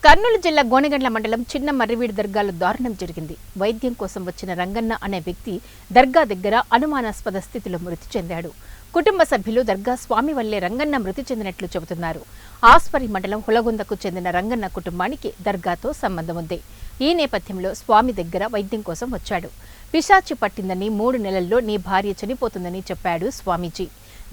కర్నూలు జిల్లా గోనెగండ్ల మండలం చిన్న మర్రివీడి దర్గాలో దారుణం జరిగింది. వైద్యం కోసం వచ్చిన రంగన్న అనే వ్యక్తి దర్గా దగ్గర అనుమానాస్పద స్థితిలో మృతి చెందాడు. కుటుంబ సభ్యులు దర్గా స్వామి వల్లే రంగన్న మృతి చెందినట్లు చెబుతున్నారు. ఆస్పరి మండలం హులగొందకు చెందిన రంగన్న కుటుంబానికి దర్గాతో సంబంధం ఉంది. ఈ నేపథ్యంలో స్వామి దగ్గర వైద్యం కోసం వచ్చాడు. పిశాచి పట్టిందని 3 నెలల్లో నీ భార్య చనిపోతుందని చెప్పాడు స్వామీజీ.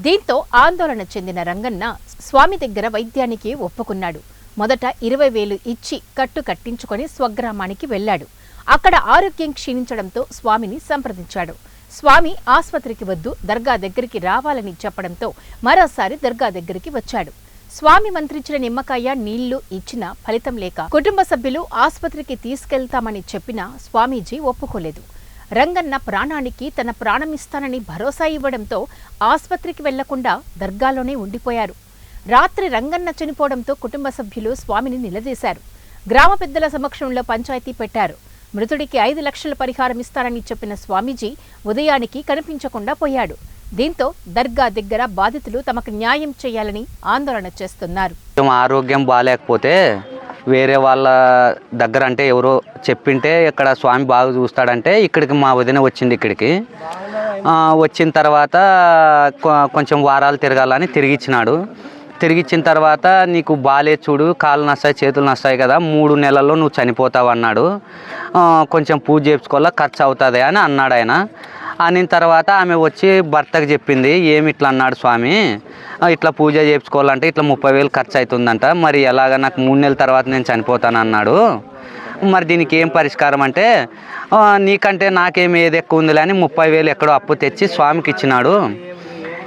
దీంతో ఆందోళన చెందిన రంగన్న స్వామి దగ్గర వైద్యానికి ఒప్పుకున్నాడు. మొదట 20,000 ఇచ్చి కట్టు కట్టించుకొని స్వగ్రామానికి వెళ్లాడు. అక్కడ ఆరోగ్యం క్షీణించడంతో స్వామిని సంప్రదించాడు. స్వామి ఆస్పత్రికి వద్దు, దర్గా దగ్గరికి రావాలని చెప్పడంతో మరోసారి దర్గా దగ్గరికి వచ్చాడు. స్వామి మంత్రించిన నిమ్మకాయ నీళ్లు ఇచ్చినా ఫలితం లేక కుటుంబ సభ్యులు ఆస్పత్రికి తీసుకెళ్తామని చెప్పినా స్వామీజీ ఒప్పుకోలేదు. రంగన్న ప్రాణానికి తన ప్రాణమిస్తానని భరోసా ఇవ్వడంతో ఆస్పత్రికి వెళ్లకుండా దర్గాలోనే ఉండిపోయారు. రాత్రి రంగన్న చనిపోవడంతో కుటుంబ సభ్యులు స్వామిని నిలదీశారు. గ్రామ పెద్దల సమక్షంలో పంచాయతీ పెట్టారు. మృతుడికి 5 లక్షల పరిహారం ఇస్తారని చెప్పిన స్వామీజీ ఉదయానికి కనిపించకుండా పోయాడు. దీంతో దర్గా దగ్గర బాధితులు తమకు న్యాయం చేయాలని ఆందోళన చేస్తున్నారు. ఆరోగ్యం బాగాలేకపోతే వేరే వాళ్ళ దగ్గర అంటే ఎవరో చెప్పింటే ఇక్కడ స్వామి బాగా చూస్తాడంటే ఇక్కడికి మా వదిన వచ్చింది. ఇక్కడికి వచ్చిన తర్వాత కొంచెం వారాలు తిరగాలని తిరిగిచ్చినాడు. తిరిగిచ్చిన తర్వాత నీకు బాలే చూడు, కాళ్ళు నస్తాయి, చేతులు నస్తాయి కదా, 3 నెలల్లో నువ్వు చనిపోతావు అన్నాడు. కొంచెం పూజ చేయించుకోవాలా, ఖర్చు అవుతుంది అని అన్నాడు ఆయన. అనిన తర్వాత ఆమె వచ్చి భర్తకు చెప్పింది, ఏమి ఇట్లా అన్నాడు స్వామి, ఇట్లా పూజ చేయించుకోవాలంటే ఇట్లా 30,000 ఖర్చు అవుతుందంట, మరి ఎలాగ నాకు 3 నెలల తర్వాత నేను చనిపోతాను అన్నాడు. మరి దీనికి ఏం పరిష్కారం అంటే, నీకంటే నాకేమి ఏది ఎక్కువ ఉందిలే అని 30,000 ఎక్కడో అప్పు తెచ్చి స్వామికి ఇచ్చినాడు.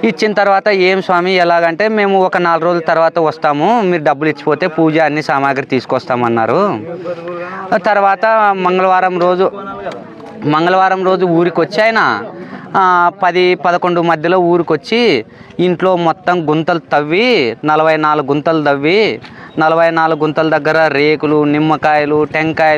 ఇచ్చిన తర్వాత ఏం స్వామి ఎలాగంటే, మేము ఒక 4 రోజుల తర్వాత వస్తాము, మీరు డబ్బులు ఇచ్చిపోతే పూజ అన్ని సామాగ్రి తీసుకొస్తామన్నారు. తర్వాత మంగళవారం రోజు ఊరికి వచ్చి ఆయన 10-11 మధ్యలో ఊరికి వచ్చి ఇంట్లో మొత్తం గుంతలు తవ్వి 44 గుంతలు తవ్వి 44 గుంతల దగ్గర రేకులు, నిమ్మకాయలు, టెంకాయలు